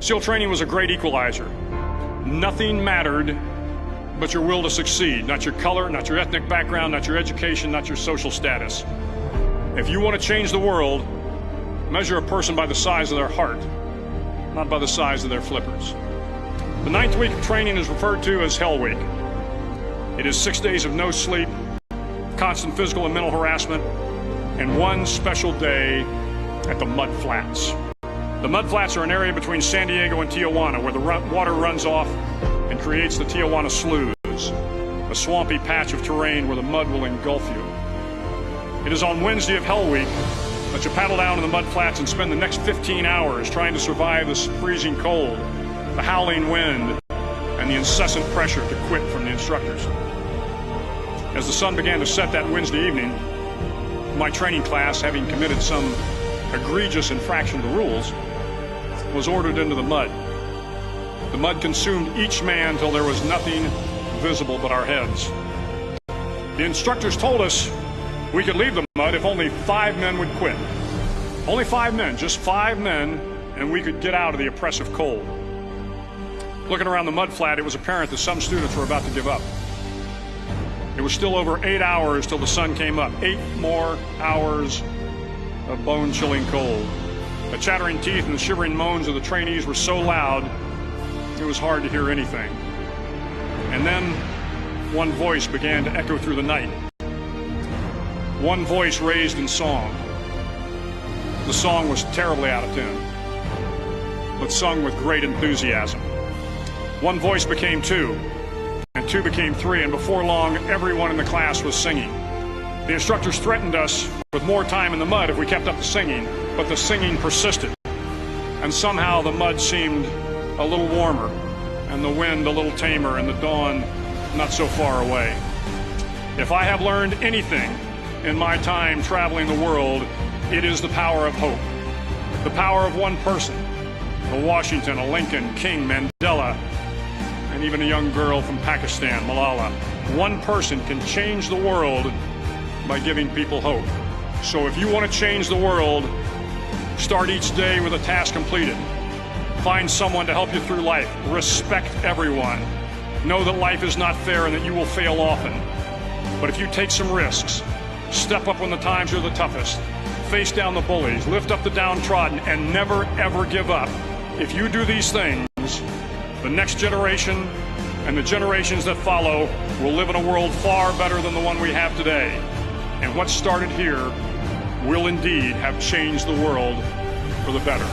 SEAL training was a great equalizer. Nothing mattered but your will to succeed, not your color, not your ethnic background, not your education, not your social status. If you want to change the world, measure a person by the size of their heart, not by the size of their flippers. The 9th week of training is referred to as Hell Week. It is 6 days of no sleep, constant physical and mental harassment, and one special day at the Mud Flats. The Mud Flats are an area between San Diego and Tijuana where the water runs off and creates the Tijuana Sloughs, a swampy patch of terrain where the mud will engulf you. It is on Wednesday of Hell Week that you paddle down to the Mud Flats and spend the next 15 hours trying to survive the freezing cold, the howling wind, and the incessant pressure to quit from the instructors. As the sun began to set that Wednesday evening, my training class, having committed some egregious infraction of the rules, was ordered into the mud. The mud consumed each man till there was nothing visible but our heads. The instructors told us we could leave the mud if only 5 men would quit. Only 5 men, just 5 men, and we could get out of the oppressive cold. Looking around the mud flat, it was apparent that some students were about to give up. It was still over 8 hours till the sun came up. 8 more hours of bone-chilling cold. The chattering teeth and the shivering moans of the trainees were so loud, it was hard to hear anything. And then one voice began to echo through the night. One voice raised in song. The song was terribly out of tune, but sung with great enthusiasm. One voice became 2, and 2 became 3, and before long, everyone in the class was singing. The instructors threatened us with more time in the mud if we kept up the singing, but the singing persisted. And somehow the mud seemed a little warmer, and the wind a little tamer, and the dawn not so far away. If I have learned anything in my time traveling the world, it is the power of hope. The power of one person, a Washington, a Lincoln, King, Mandela, and even a young girl from Pakistan, Malala. One person can change the world by giving people hope. So if you want to change the world, start each day with a task completed. Find someone to help you through life. Respect everyone. Know that life is not fair and that you will fail often. But if you take some risks, step up when the times are the toughest, face down the bullies, lift up the downtrodden, and never ever give up. If you do these things, the next generation and the generations that follow will live in a world far better than the one we have today. And what started here will indeed have changed the world for the better.